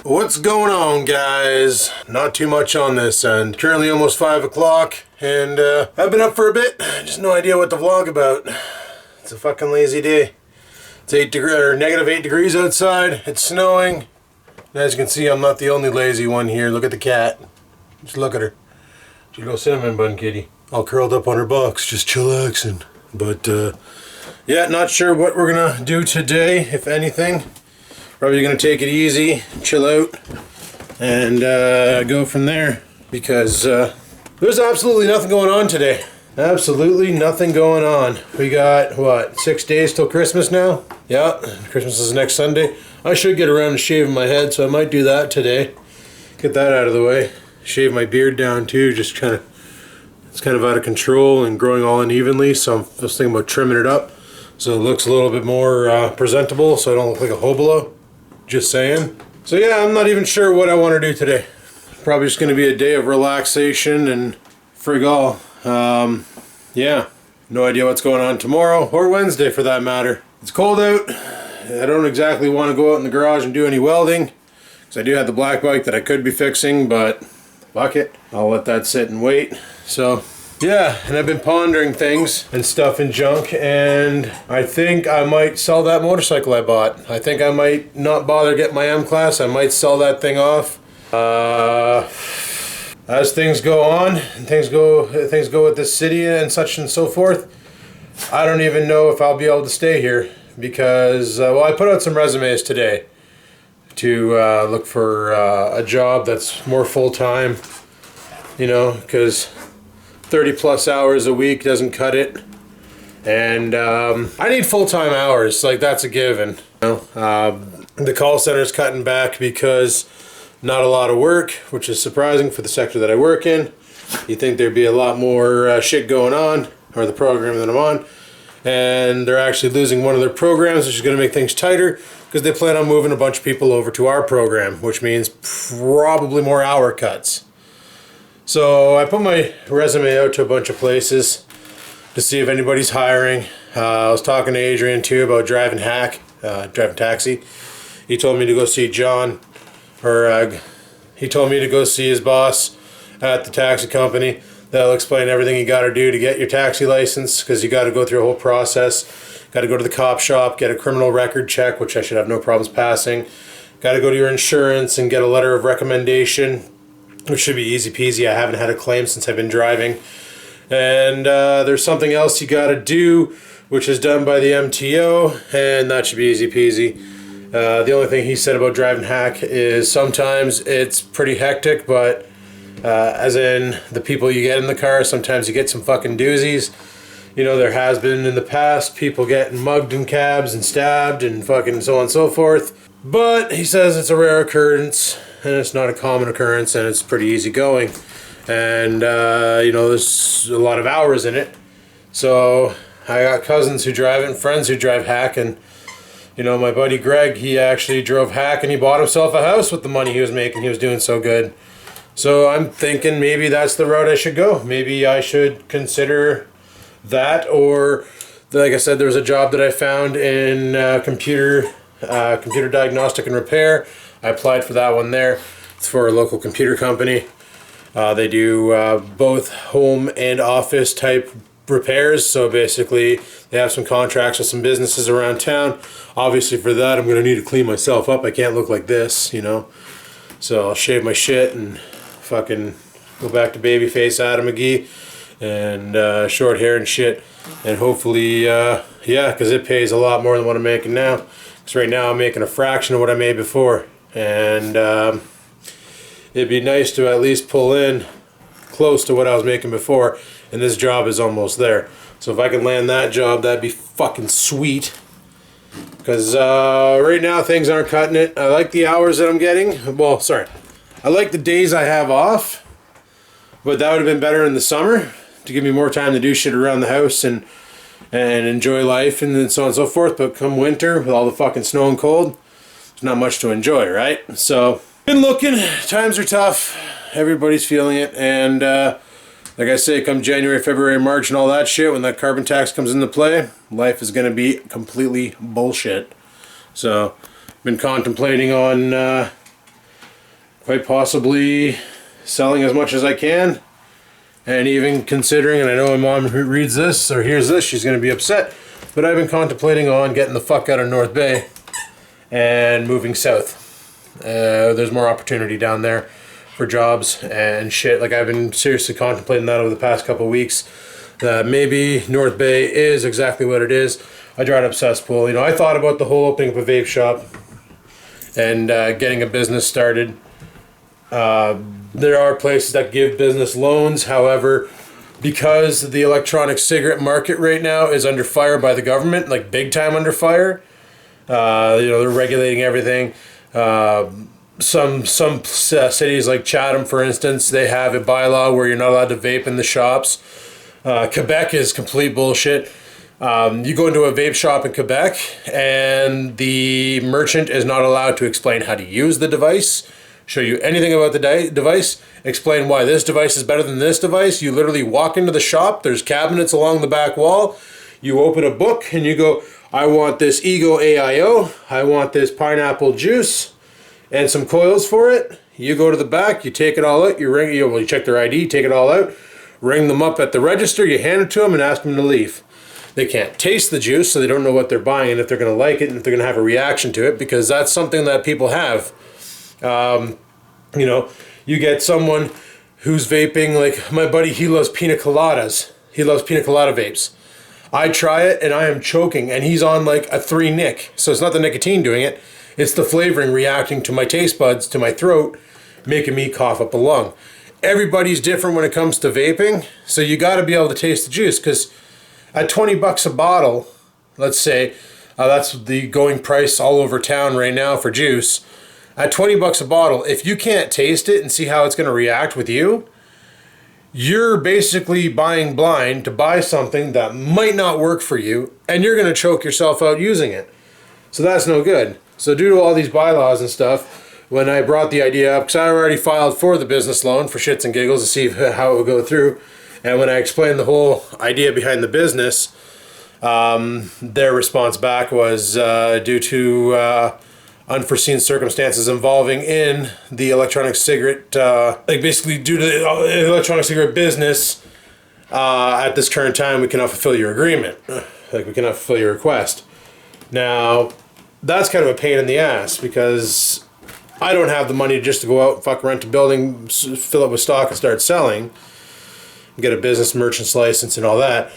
What's going on, guys? Not too much on this end. Currently almost 5 o'clock, and I've been up for a bit. Just no idea what to vlog about. It's a fucking lazy day. It's negative 8 degrees outside. It's snowing. And as you can see, I'm not the only lazy one here. Look at the cat. Just look at her. She's a little cinnamon bun kitty. All curled up on her box, just chillaxing. But yeah, not sure what we're gonna do today, if anything. Probably gonna take it easy, chill out, and go from there. Because there's absolutely nothing going on today. Absolutely nothing going on. We got, what, 6 days till Christmas now? Yeah, Christmas is next Sunday. I should get around to shaving my head, so I might do that today. Get that out of the way. Shave my beard down too, just kind of, it's kind of out of control and growing all unevenly, so I'm just thinking about trimming it up so it looks a little bit more presentable, so I don't look like a hobolo. Just saying. So yeah, I'm not even sure what I want to do today. Probably just going to be a day of relaxation and frig all. Yeah, no idea what's going on tomorrow or Wednesday for that matter. It's cold out. I don't exactly want to go out in the garage and do any welding because I do have the black bike that I could be fixing, but fuck it. I'll let that sit and wait. So yeah, and I've been pondering things and stuff and junk, and I think I might sell that motorcycle I bought. I think I might not bother getting my M-Class. I might sell that thing off. As things go on and things go with this city and such and so forth, I don't even know if I'll be able to stay here because well, I put out some resumes today to look for a job that's more full-time, you know, because 30 plus hours a week doesn't cut it, and I need full-time hours. Like, that's a given, you know? The call center's cutting back because not a lot of work, which is surprising for the sector that I work in. You'd think there'd be a lot more shit going on, or the program that I'm on, and they're actually losing one of their programs, which is going to make things tighter because they plan on moving a bunch of people over to our program, which means probably more hour cuts. So I put my resume out to a bunch of places to see if anybody's hiring. I was talking to Adrian too about driving taxi. He told me to go see John, or he told me to go see his boss at the taxi company. That'll explain everything you got to do to get your taxi license, because you got to go through a whole process. Got to go to the cop shop, get a criminal record check, which I should have no problems passing. Got to go to your insurance and get a letter of recommendation, which should be easy peasy. I haven't had a claim since I've been driving. And there's something else you got to do, which is done by the MTO, and that should be easy peasy. The only thing he said about driving hack is sometimes it's pretty hectic, but as in the people you get in the car, sometimes you get some fucking doozies. You know, there has been in the past people getting mugged in cabs and stabbed and fucking so on and so forth. But he says it's a rare occurrence, and it's not a common occurrence, and it's pretty easy going. And, you know, there's a lot of hours in it. So I got cousins who drive it and friends who drive hack, and, you know, my buddy Greg, he actually drove hack and he bought himself a house with the money he was making. He was doing so good. So I'm thinking maybe that's the route I should go. Maybe I should consider that, or like I said, there was a job that I found in computer diagnostic and repair. I applied for that one there. It's for a local computer company. They do both home and office type repairs. So basically they have some contracts with some businesses around town. Obviously for that I'm going to need to clean myself up. I can't look like this, you know. So I'll shave my shit and fucking go back to babyface Adam McGee and short hair and shit. And hopefully, yeah, because it pays a lot more than what I'm making now. Because right now I'm making a fraction of what I made before. And it'd be nice to at least pull in close to what I was making before, and this job is almost there. So if I can land that job, that'd be fucking sweet. Because right now things aren't cutting it. I like the hours that I'm getting. Well, sorry, I like the days I have off, but that would have been better in the summer to give me more time to do shit around the house and enjoy life and so on and so forth. But come winter, with all the fucking snow and cold, there's not much to enjoy, right? So been looking. Times are tough. Everybody's feeling it. And like I say, come January, February, March and all that shit, when that carbon tax comes into play, life is going to be completely bullshit. So been contemplating on quite possibly selling as much as I can, and even considering, and I know my mom who reads this or hears this, she's going to be upset, but I've been contemplating on getting the fuck out of North Bay and moving south. There's more opportunity down there for jobs and shit. Like, I've been seriously contemplating that over the past couple of weeks, that maybe North Bay is exactly what it is. I dried up cesspool. You know, I thought about the whole opening up a vape shop and getting a business started. There are places that give business loans. However, because the electronic cigarette market right now is under fire by the government, like big time under fire, you know, they're regulating everything. Some cities like Chatham, for instance, they have a bylaw where you're not allowed to vape in the shops. Quebec is complete bullshit. You go into a vape shop in Quebec and the merchant is not allowed to explain how to use the device, show you anything about the device, explain why this device is better than this device. You literally walk into the shop, there's cabinets along the back wall, you open a book and you go, I want this Ego AIO, I want this pineapple juice, and some coils for it. You go to the back, you take it all out, you check their ID, take it all out, ring them up at the register, you hand it to them and ask them to leave. They can't taste the juice, so they don't know what they're buying and if they're going to like it and if they're going to have a reaction to it, because that's something that people have. You know, you get someone who's vaping, like my buddy, he loves pina coladas. He loves pina colada vapes. I try it and I am choking, and he's on like a 3 nic. So it's not the nicotine doing it, it's the flavoring reacting to my taste buds, to my throat, making me cough up a lung. Everybody's different when it comes to vaping, so you got to be able to taste the juice, because at 20 bucks a bottle, let's say, that's the going price all over town right now for juice. At 20 bucks a bottle, if you can't taste it and see how it's going to react with you, you're basically buying blind to buy something that might not work for you, and you're going to choke yourself out using it. So that's no good. So due to all these bylaws and stuff, when I brought the idea up, because I already filed for the business loan for shits and giggles to see how it would go through, and when I explained the whole idea behind the business, their response back was due to unforeseen circumstances involving in the electronic cigarette, like basically due to the electronic cigarette business, at this current time we cannot fulfill your agreement. Like, we cannot fulfill your request. Now, that's kind of a pain in the ass, because I don't have the money just to go out and fuck rent a building, fill it with stock and start selling, get a business merchant's license and all that.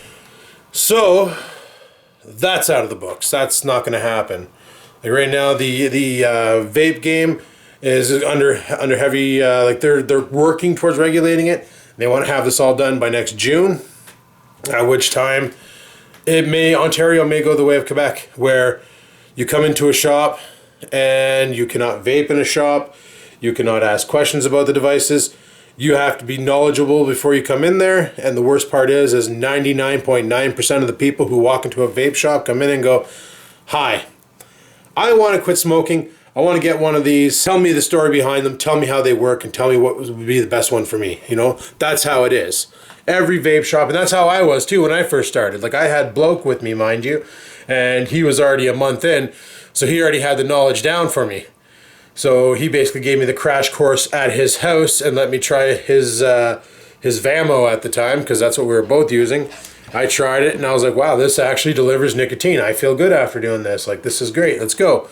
So that's out of the books. That's not going to happen. Like right now, the vape game is under heavy. Like they're working towards regulating it. They want to have this all done by next June, at which time Ontario may go the way of Quebec, where you come into a shop and you cannot vape in a shop. You cannot ask questions about the devices. You have to be knowledgeable before you come in there. And the worst part is 99.9% of the people who walk into a vape shop come in and go, "Hi, I want to quit smoking. I want to get one of these. Tell me the story behind them. Tell me how they work and tell me what would be the best one for me." You know, that's how it is. Every vape shop, and that's how I was too when I first started. Like, I had bloke with me, mind you, and he was already a month in, so he already had the knowledge down for me. So he basically gave me the crash course at his house and let me try his Vamo at the time, because that's what we were both using. I tried it and I was like, wow, this actually delivers nicotine. I feel good after doing this. Like, this is great. Let's go.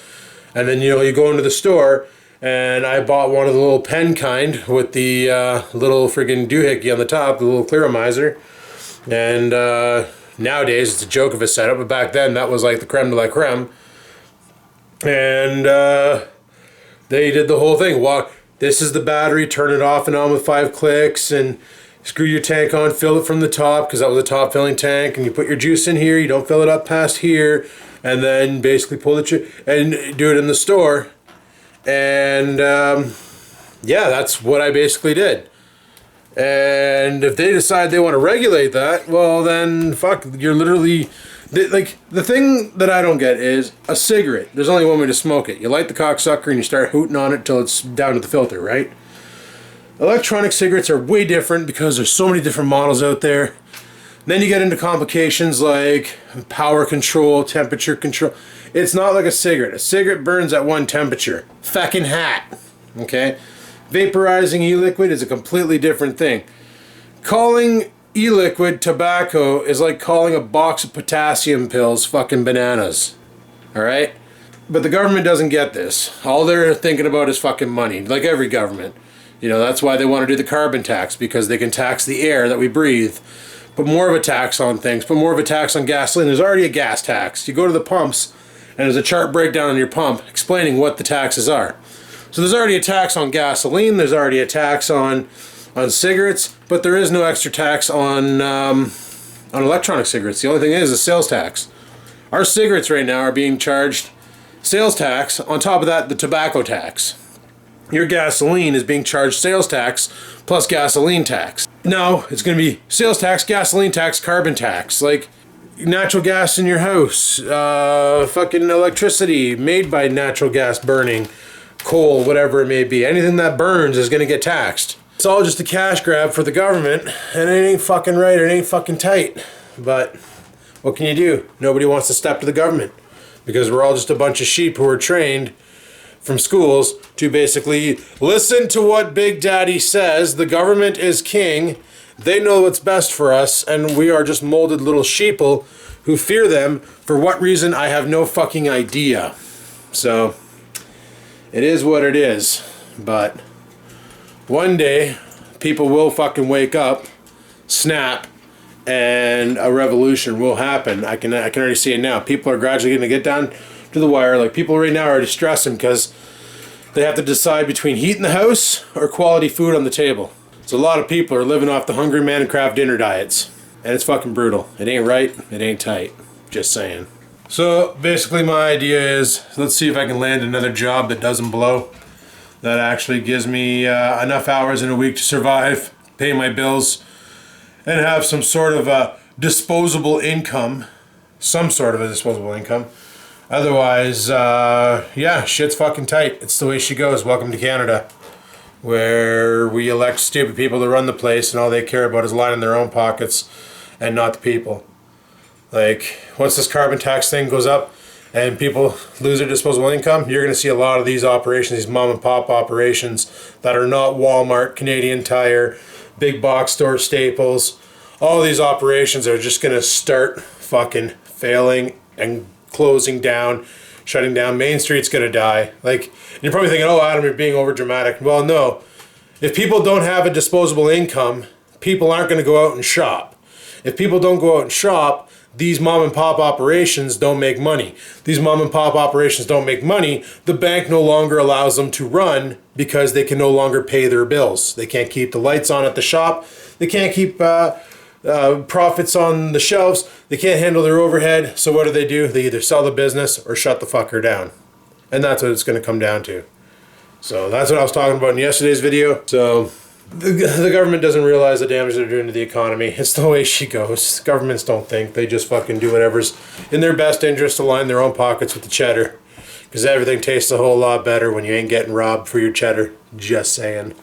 And then, you know, you go into the store and I bought one of the little pen kind with the little friggin' doohickey on the top, the little clearomizer. And nowadays it's a joke of a setup, but back then that was like the creme de la creme. And they did the whole thing. This is the battery, turn it off and on with 5 clicks, and screw your tank on, fill it from the top, because that was a top filling tank, and you put your juice in here, you don't fill it up past here, and then basically pull the and do it in the store. And yeah, that's what I basically did. And if they decide they want to regulate that, well then fuck, you're literally like, the thing that I don't get is a cigarette. There's only one way to smoke it. You light the cocksucker and you start hooting on it till it's down to the filter, right? Electronic cigarettes are way different because there's so many different models out there. Then you get into complications like power control, temperature control. It's not like a cigarette. A cigarette burns at one temperature. Fucking hat. Okay? Vaporizing e-liquid is a completely different thing. Calling e-liquid tobacco is like calling a box of potassium pills fucking bananas. Alright? But the government doesn't get this. All they're thinking about is fucking money, like every government. You know, that's why they want to do the carbon tax, because they can tax the air that we breathe. Put more of a tax on things, put more of a tax on gasoline. There's already a gas tax. You go to the pumps, and there's a chart breakdown on your pump explaining what the taxes are. So there's already a tax on gasoline, there's already a tax on cigarettes, but there is no extra tax on electronic cigarettes. The only thing is a sales tax. Our cigarettes right now are being charged sales tax, on top of that the tobacco tax. Your gasoline is being charged sales tax plus gasoline tax. No, it's going to be sales tax, gasoline tax, carbon tax. Like natural gas in your house, fucking electricity made by natural gas burning, coal, whatever it may be. Anything that burns is going to get taxed. It's all just a cash grab for the government, and it ain't fucking right, it ain't fucking tight. But what can you do? Nobody wants to step to the government, because we're all just a bunch of sheep who are trained from schools to basically listen to what Big Daddy says. The government is king. They know what's best for us, and we are just molded little sheeple who fear them. For what reason, I have no fucking idea. So, it is what it is. But one day, people will fucking wake up, snap, and a revolution will happen. I can already see it now. People are gradually going to get down to the wire. Like, people right now are already stressing because they have to decide between heat in the house or quality food on the table. So a lot of people are living off the Hungry Man and Kraft dinner diets, and it's fucking brutal. It ain't right, it ain't tight. Just saying. So basically my idea is, let's see if I can land another job that doesn't blow, that actually gives me enough hours in a week to survive, pay my bills, and have some sort of a disposable income. Some sort of a disposable income. Otherwise, yeah, shit's fucking tight. It's the way she goes. Welcome to Canada, where we elect stupid people to run the place, and all they care about is lining their own pockets and not the people. Like, once this carbon tax thing goes up and people lose their disposable income, you're going to see a lot of these operations, these mom and pop operations that are not Walmart, Canadian Tire, big box store Staples. All these operations are just going to start fucking failing and closing down, shutting down. Main Street's going to die. Like, and you're probably thinking, oh, Adam, you're being over dramatic. Well, no. If people don't have a disposable income, people aren't going to go out and shop. If people don't go out and shop, these mom and pop operations don't make money. These mom and pop operations don't make money. The bank no longer allows them to run because they can no longer pay their bills. They can't keep the lights on at the shop. They can't keep profits on the shelves. They can't handle their overhead. So what do? They either sell the business or shut the fucker down. And that's what it's going to come down to. So that's what I was talking about in yesterday's video. So the government doesn't realize the damage they're doing to the economy. It's the way she goes. Governments don't think. They just fucking do whatever's in their best interest to line their own pockets with the cheddar. Because everything tastes a whole lot better when you ain't getting robbed for your cheddar. Just saying.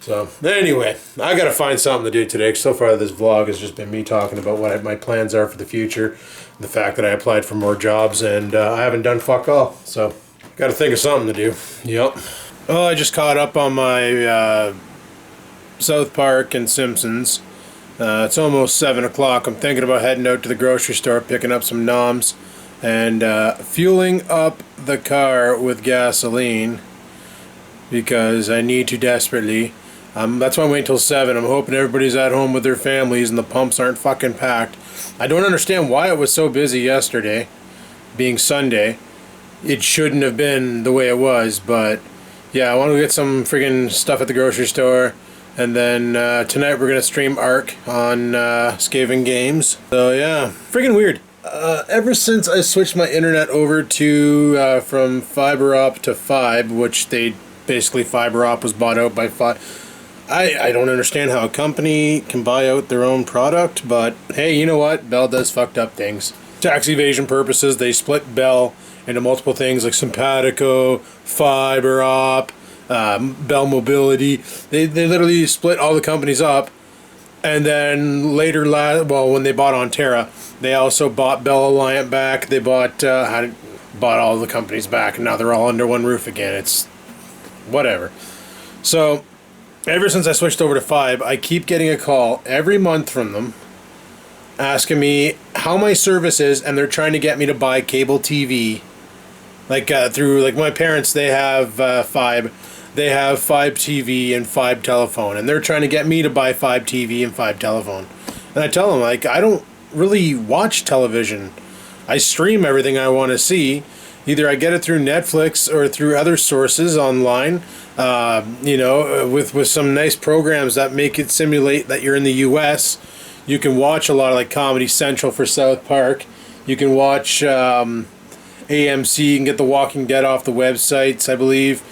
So, anyway, I gotta find something to do today. 'Cause so far this vlog has just been me talking about what my plans are for the future. The fact that I applied for more jobs and I haven't done fuck all. So, gotta think of something to do. Yep. Well, I just caught up on my South Park and Simpsons. It's almost 7 o'clock. I'm thinking about heading out to the grocery store, picking up some noms, and fueling up the car with gasoline because I need to desperately. That's why I'm waiting till 7. I'm hoping everybody's at home with their families and the pumps aren't fucking packed. I don't understand why it was so busy yesterday, being Sunday. It shouldn't have been the way it was, but yeah, I want to get some friggin' stuff at the grocery store. And then tonight we're going to stream Ark on Skaven Games. So yeah, friggin' weird. Ever since I switched my internet over to from fiber op to Fibe, which they basically fiber op was bought out by Fibe. I don't understand how a company can buy out their own product, but hey, you know what? Bell does fucked up things. Tax evasion purposes, they split Bell into multiple things like Simpatico, fiber op, Bell Mobility. They literally split all the companies up, and then later, when they bought Onterra, they also bought Bell Alliant back. They bought all the companies back, and now they're all under one roof again. It's whatever. So ever since I switched over to Fibe, I keep getting a call every month from them asking me how my service is, and they're trying to get me to buy cable TV. Like through, like, my parents, they have Fibe. They have Fibe TV and Fibe telephone, and they're trying to get me to buy Fibe TV and Fibe telephone. And I tell them, like, I don't really watch television. I stream everything I want to see. Either I get it through Netflix or through other sources online, you know, with some nice programs that make it simulate that you're in the U.S. You can watch a lot of, like, Comedy Central for South Park. You can watch AMC. You can get The Walking Dead off the websites, I believe.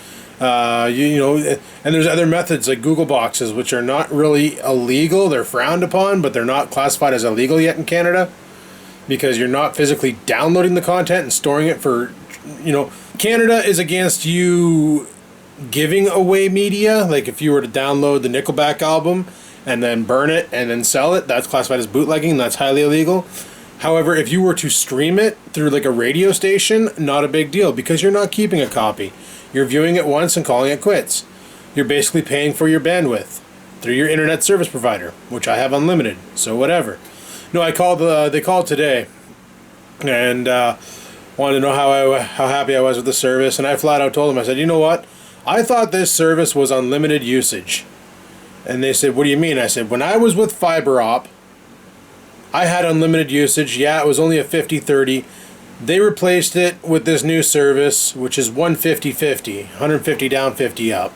You know, and there's other methods like Google Boxes, which are not really illegal. They're frowned upon, but they're not classified as illegal yet in Canada, because you're not physically downloading the content and storing it for, you know, Canada is against you giving away media. Like, if you were to download the Nickelback album and then burn it and then sell it, that's classified as bootlegging. That's highly illegal. However, if you were to stream it through, like, a radio station, not a big deal, because you're not keeping a copy. You're viewing it once and calling it quits. You're basically paying for your bandwidth through your internet service provider, which I have unlimited, so whatever. No, I called. They called today, and wanted to know how happy I was with the service, and I flat out told them, I said, you know what? I thought this service was unlimited usage. And they said, what do you mean? I said, when I was with FiberOp, I had unlimited usage. Yeah, it was only a 50-30. They replaced it with this new service, which is 150-50, 150 down, 50 up.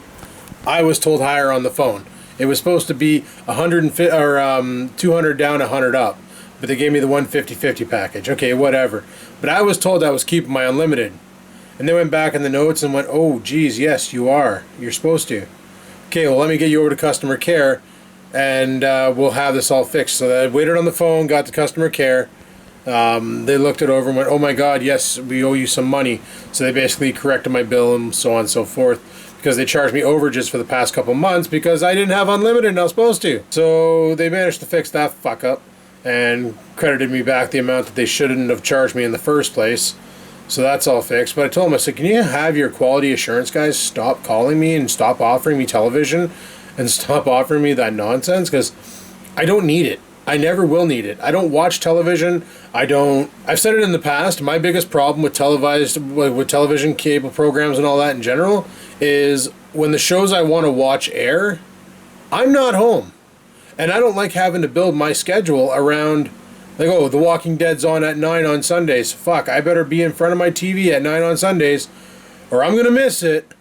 I was told higher on the phone. It was supposed to be 150 or 200 down, 100 up, but they gave me the 150-50 package. Okay, whatever. But I was told I was keeping my unlimited, and they went back in the notes and went, "Oh, geez, yes, you are. You're supposed to." Okay, well, let me get you over to customer care, and we'll have this all fixed. So I waited on the phone, got to customer care. They looked it over and went, "Oh my God, yes, we owe you some money." So they basically corrected my bill and so on and so forth, because they charged me overages for the past couple months because I didn't have unlimited and I was supposed to. So they managed to fix that fuck up and credited me back the amount that they shouldn't have charged me in the first place. So that's all fixed. But I told them, I said, can you have your quality assurance guys stop calling me and stop offering me television and stop offering me that nonsense? Because I don't need it. I never will need it. I don't watch television. I've said it in the past, my biggest problem with television, cable programs and all that in general is when the shows I want to watch air, I'm not home. And I don't like having to build my schedule around, like, oh, The Walking Dead's on at 9 on Sundays. Fuck, I better be in front of my TV at 9 on Sundays or I'm going to miss it.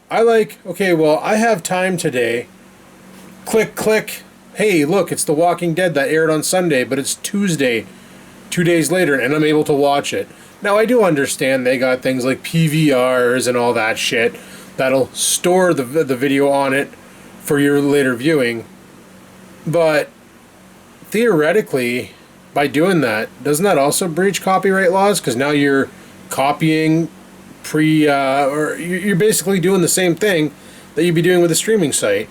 I like, okay, well, I have time today. Click, click. Hey, look, it's The Walking Dead that aired on Sunday, but it's Tuesday, 2 days later, and I'm able to watch it. Now, I do understand they got things like PVRs and all that shit that'll store the video on it for your later viewing. But theoretically, by doing that, doesn't that also breach copyright laws? Because now you're copying or you're basically doing the same thing that you'd be doing with a streaming site.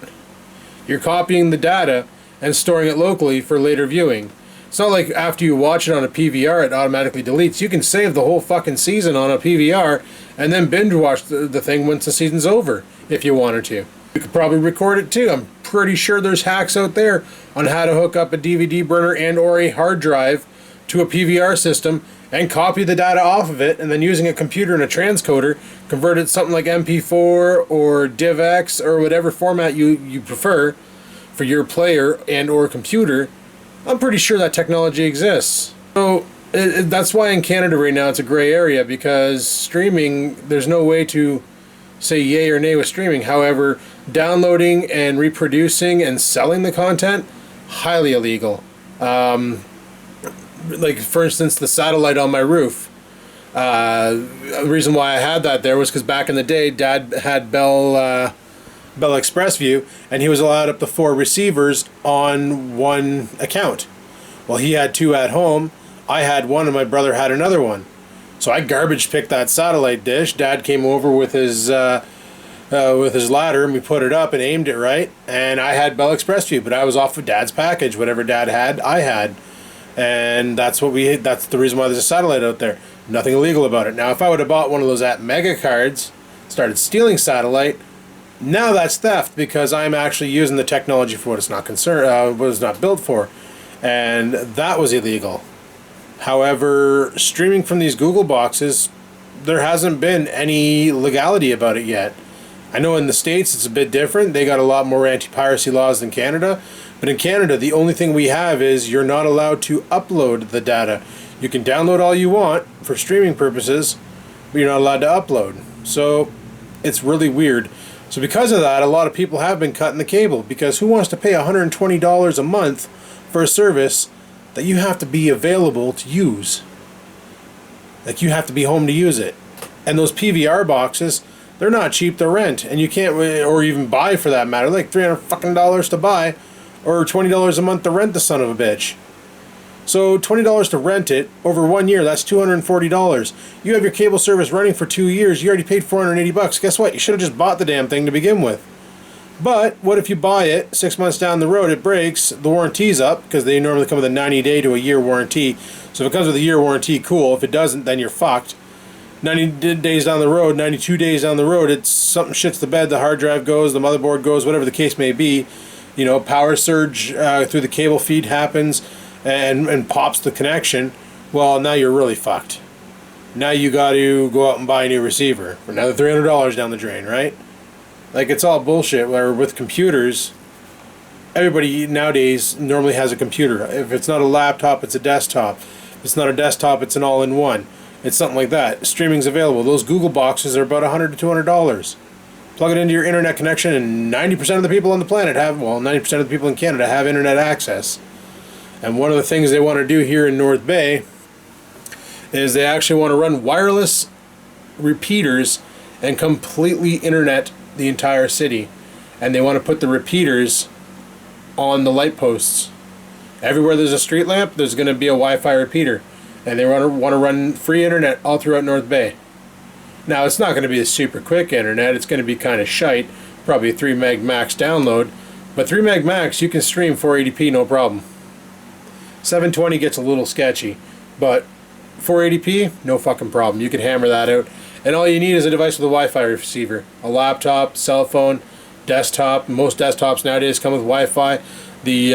You're copying the data and storing it locally for later viewing. It's not like after you watch it on a PVR, it automatically deletes. You can save the whole fucking season on a PVR and then binge watch the thing once the season's over, if you wanted to. You could probably record it too. I'm pretty sure there's hacks out there on how to hook up a DVD burner and or a hard drive to a PVR system and copy the data off of it, and then using a computer and a transcoder, convert it to something like MP4 or DivX or whatever format you prefer for your player and or computer. I'm pretty sure that technology exists. So that's why in Canada right now it's a gray area, because streaming, there's no way to say yay or nay with streaming. However, downloading and reproducing and selling the content, highly illegal. Like, for instance, the satellite on my roof. The reason why I had that there was because back in the day, Dad had Bell Express View, and he was allowed up to 4 receivers on one account. Well, he had 2 at home. I had one, and my brother had another one. So I garbage picked that satellite dish. Dad came over with his ladder, and we put it up and aimed it right. And I had Bell Express View, but I was off of Dad's package. Whatever Dad had, I had. And that's the reason why there's a satellite out there. Nothing illegal about it. Now, if I would have bought one of those at Mega Cards, started stealing satellite, Now that's theft because I'm actually using the technology for what it's not what it's not built for, and that was illegal. However, streaming from these Google boxes, there hasn't been any legality about it yet. I know in the States it's a bit different. They got a lot more anti-piracy laws than Canada. But in Canada, the only thing we have is you're not allowed to upload the data. You can download all you want for streaming purposes, but you're not allowed to upload. So it's really weird. So because of that, a lot of people have been cutting the cable, because who wants to pay $120 a month for a service that you have to be available to use? Like, you have to be home to use it. And those PVR boxes, they're not cheap to rent, and you can't, or even buy for that matter, like $300 to buy, or $20 a month to rent the son of a bitch. So $20 to rent it over 1 year, that's $240. You have your cable service running for 2 years, you already paid $480. Guess what? You should have just bought the damn thing to begin with. But what if you buy it, 6 months down the road it breaks, the warranty's up, because they normally come with a 90-day to a year warranty. So if it comes with a year warranty, cool. If it doesn't, then you're fucked. 90 days down the road, 92 days down the road, it's something shits the bed, the hard drive goes, the motherboard goes, whatever the case may be. You know, power surge through the cable feed happens and pops the connection. Well, now you're really fucked. Now you got to go out and buy a new receiver for another $300 down the drain, right? Like, it's all bullshit. Where with computers, everybody nowadays normally has a computer. If it's not a laptop, it's a desktop. If it's not a desktop, it's an all-in-one. It's something like that. Streaming's available. Those Google boxes are about $100 to $200. Plug it into your internet connection, and 90% of the people on the planet have, well, 90% of the people in Canada have internet access. And one of the things they want to do here in North Bay is they actually want to run wireless repeaters and completely internet the entire city. And they want to put the repeaters on the light posts. Everywhere there's a street lamp, there's going to be a Wi-Fi repeater. And they want to run free internet all throughout North Bay. Now, it's not going to be a super quick internet. It's going to be kind of shite. Probably a 3 meg max download. But 3 meg max, you can stream 480p no problem. 720 gets a little sketchy. But 480p, no fucking problem. You can hammer that out. And all you need is a device with a Wi-Fi receiver. A laptop, cell phone, desktop. Most desktops nowadays come with Wi-Fi. The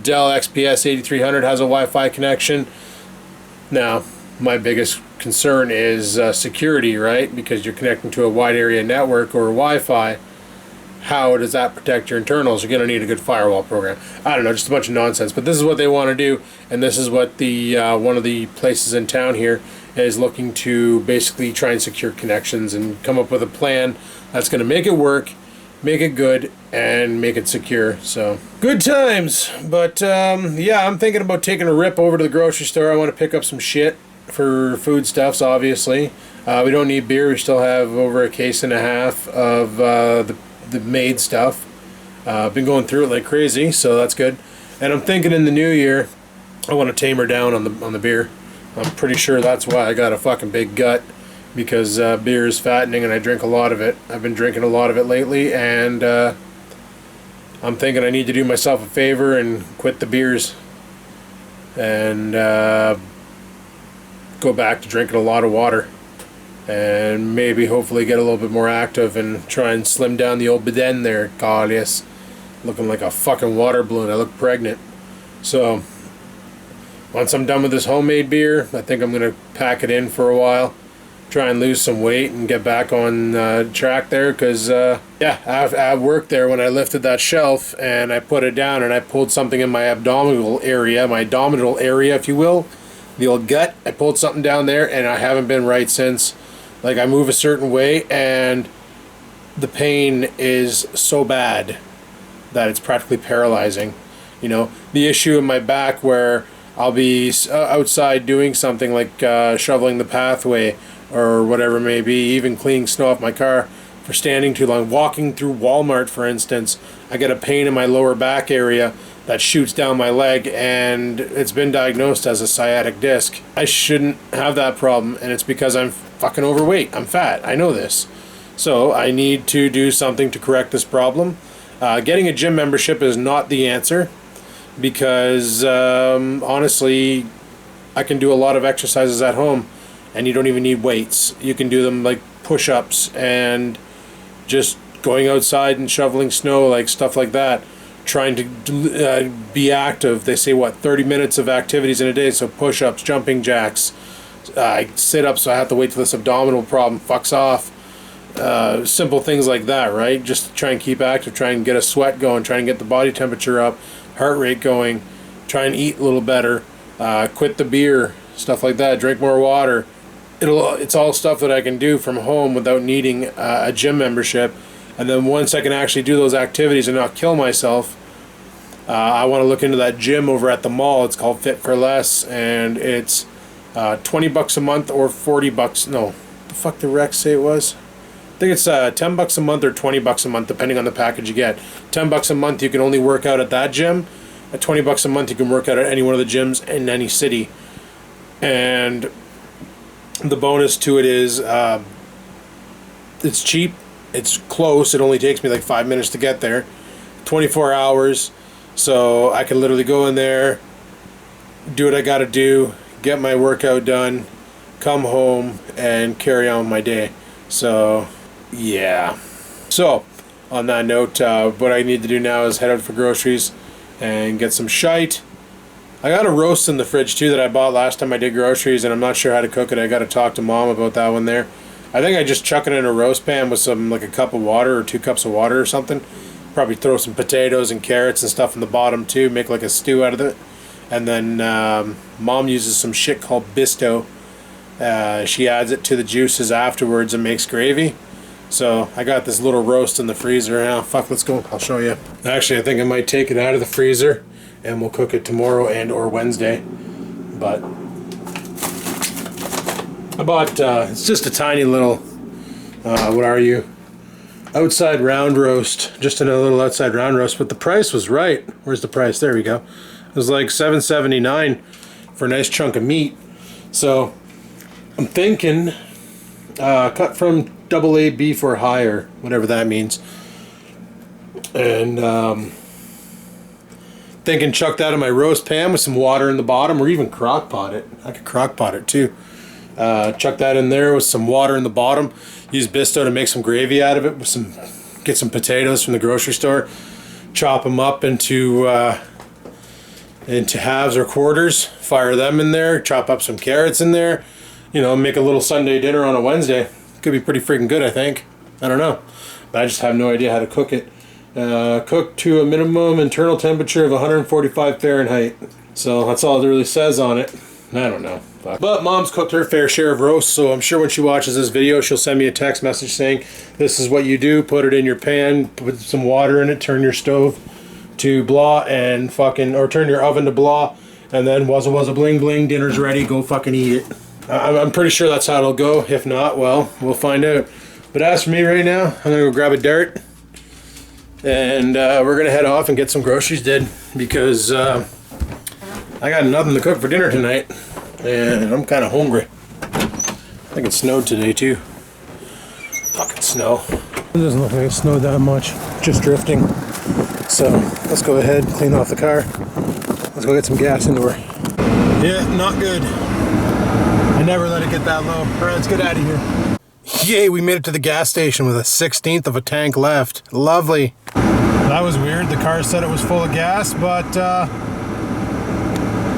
Dell XPS 8300 has a Wi-Fi connection. Now, my biggest concern is security, right? Because you're connecting to a wide area network or Wi-Fi. How does that protect your internals? You're going to need a good firewall program. I don't know, just a bunch of nonsense. But this is what they want to do, and this is what the one of the places in town here is looking to basically try and secure connections and come up with a plan that's going to make it work, make it good, and make it secure. So, good times. But yeah, I'm thinking about taking a rip over to the grocery store. I want to pick up some shit for foodstuffs, obviously. We don't need beer. We still have over a case and a half of the made stuff. I've been going through it like crazy, so that's good. And I'm thinking in the new year, I want to tame her down on the beer. I'm pretty sure that's why I got a fucking big gut, because beer is fattening and I drink a lot of it. I've been drinking a lot of it lately, and I'm thinking I need to do myself a favor and quit the beers and go back to drinking a lot of water, and maybe hopefully get a little bit more active and try and slim down the old beden there. God, yes, looking like a fucking water balloon. I look pregnant. So once I'm done with this homemade beer, I think I'm going to pack it in for a while, try and lose some weight and get back on track there, because yeah, I worked there when I lifted that shelf and I put it down and I pulled something in my abdominal area, if you will, the old gut. I pulled something down there and I haven't been right since. Like, I move a certain way and the pain is so bad that it's practically paralyzing. You know, the issue in my back where I'll be outside doing something like shoveling the pathway or whatever it may be, even cleaning snow off my car for standing too long. Walking through Walmart, for instance, I get a pain in my lower back area that shoots down my leg, and it's been diagnosed as a sciatic disc. I shouldn't have that problem, and it's because I'm fucking overweight. I'm fat. I know this. So I need to do something to correct this problem. Getting a gym membership is not the answer, because honestly, I can do a lot of exercises at home and you don't even need weights. You can do them like push-ups and just going outside and shoveling snow, like stuff like that. Trying to be active. They say, what, 30 minutes of activities in a day, so push-ups, jumping jacks, sit-ups, so I have to wait till this abdominal problem fucks off. Simple things like that, right? Just to try and keep active, try and get a sweat going, try and get the body temperature up, heart rate going, try and eat a little better, quit the beer, stuff like that, drink more water. It's all stuff that I can do from home without needing a gym membership. And then once I can actually do those activities and not kill myself, I want to look into that gym over at the mall. It's called Fit for Less, and it's $20 a month or $40. No, the fuck did Rex say it was? I think it's $10 a month or $20 a month, depending on the package you get. $10 a month you can only work out at that gym. At $20 a month you can work out at any one of the gyms in any city. And the bonus to it is it's cheap. It's close. It only takes me like 5 minutes to get there. 24 hours. So I can literally go in there, do what I got to do, get my workout done, come home, and carry on with my day. So, yeah. So, on that note, what I need to do now is head out for groceries and get some shite. I got a roast in the fridge too that I bought last time I did groceries, and I'm not sure how to cook it. I got to talk to Mom about that one there. I think I just chuck it in a roast pan with some, like a cup of water or 2 cups of water or something. Probably throw some potatoes and carrots and stuff in the bottom too. Make like a stew out of it. And then Mom uses some shit called Bisto. She adds it to the juices afterwards and makes gravy. So I got this little roast in the freezer. Now, fuck, let's go. I'll show you. Actually, I think I might take it out of the freezer and we'll cook it tomorrow and or Wednesday. But I bought, it's just a tiny little, what are you? Outside round roast. Just another little outside round roast, but the price was right. Where's the price? There we go. It was like $7.79 for a nice chunk of meat. So I'm thinking, cut from AA beef or higher, whatever that means. And thinking chuck that in my roast pan with some water in the bottom, or even crock pot it. I could crock pot it too. Chuck that in there with some water in the bottom. Use Bisto to make some gravy out of it. With some, get some potatoes from the grocery store. Chop them up into halves or quarters. Fire them in there. Chop up some carrots in there. You know, make a little Sunday dinner on a Wednesday. Could be pretty freaking good, I think. I don't know, but I just have no idea how to cook it. Cook to a minimum internal temperature of 145 Fahrenheit. So that's all it really says on it. I don't know. But Mom's cooked her fair share of roast, so I'm sure when she watches this video, she'll send me a text message saying, this is what you do, put it in your pan, put some water in it, turn your stove to blah, and fucking, or turn your oven to blah, and then wazza bling bling, dinner's ready, go fucking eat it. I'm pretty sure that's how it'll go. If not, well, we'll find out. But as for me right now, I'm gonna go grab a dart, and we're gonna head off and get some groceries did, because I got nothing to cook for dinner tonight. And I'm kind of hungry. I think it snowed today too. Fucking snow. It doesn't look like it snowed that much. Just drifting. So let's go ahead, clean off the car. Let's go get some gas into her. Yeah, not good. I never let it get that low. Alright, let's get out of here. Yay, we made it to the gas station with a 1/16 of a tank left. Lovely. That was weird. The car said it was full of gas, but I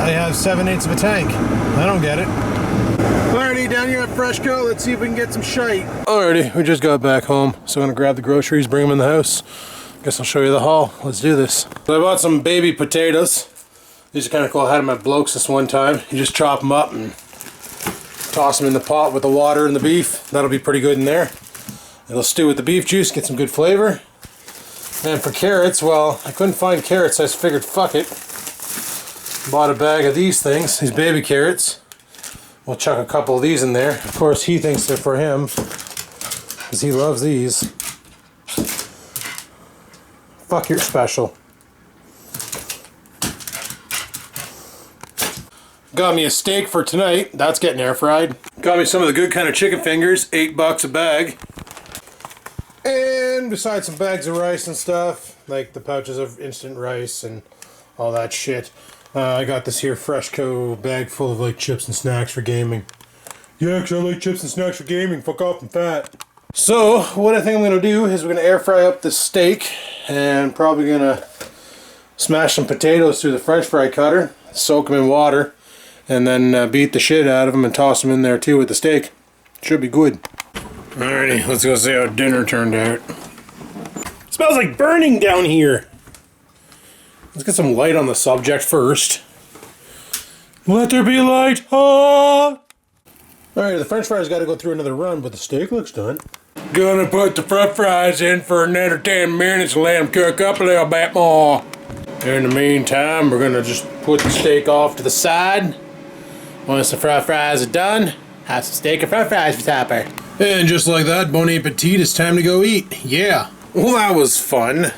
have 7/8 of a tank. I don't get it. Alrighty, down here at Freshco, let's see if we can get some shite. Alrighty, we just got back home, so I'm gonna grab the groceries, bring them in the house. Guess I'll show you the haul. Let's do this. So I bought some baby potatoes. These are kind of cool. I had them at Blokes this one time. You just chop them up and toss them in the pot with the water and the beef. That'll be pretty good in there. It'll stew with the beef juice, get some good flavor. And for carrots, well, I couldn't find carrots, so I just figured, fuck it. Bought a bag of these things, these baby carrots. We'll chuck a couple of these in there. Of course, he thinks they're for him, because he loves these. Fuck, you're special. Got me a steak for tonight. That's getting air fried. Got me some of the good kind of chicken fingers, $8 a bag. And besides some bags of rice and stuff, like the pouches of instant rice and all that shit. I got this here Freshco bag full of like chips and snacks for gaming. Yeah, 'cause I like chips and snacks for gaming. Fuck off, I'm fat. So what I think I'm going to do is we're going to air fry up this steak and probably going to smash some potatoes through the french fry cutter, soak them in water, and then beat the shit out of them and toss them in there too with the steak. Should be good. Alrighty, let's go see how dinner turned out. It smells like burning down here. Let's get some light on the subject first. Let there be light. Ah! Alright, the french fries got to go through another run, but the steak looks done. Gonna put the french fries in for another 10 minutes and let them cook up a little bit more. In the meantime, we're gonna just put the steak off to the side. Once the french fries are done, have some steak and french fries for supper. And just like that, bon appetit, it's time to go eat. Yeah. Well, that was fun.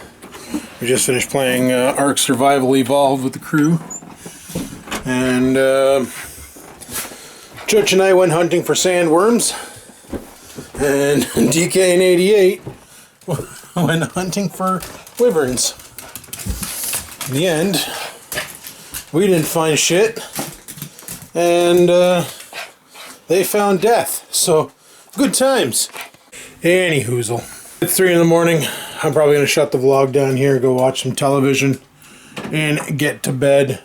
We just finished playing Ark Survival Evolved with the crew. And Church and I went hunting for sandworms. And DK and 88 went hunting for wyverns. In the end, we didn't find shit. And they found death. So, good times. Anyhoozle. It's 3 in the morning. I'm probably going to shut the vlog down here, go watch some television, and get to bed.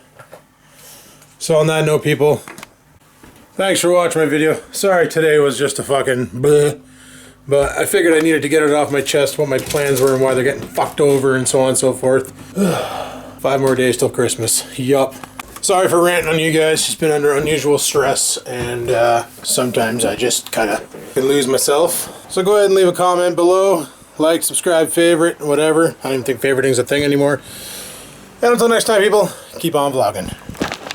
So on that note, people, thanks for watching my video. Sorry today was just a fucking bleh, but I figured I needed to get it off my chest, what my plans were and why they're getting fucked over and so on and so forth. 5 more days till Christmas. Yup. Sorry for ranting on you guys. Just been under unusual stress, and sometimes I just kind of can lose myself. So go ahead and leave a comment below. Like, subscribe, favorite, whatever. I don't even think favoriting's a thing anymore. And until next time, people, keep on vlogging.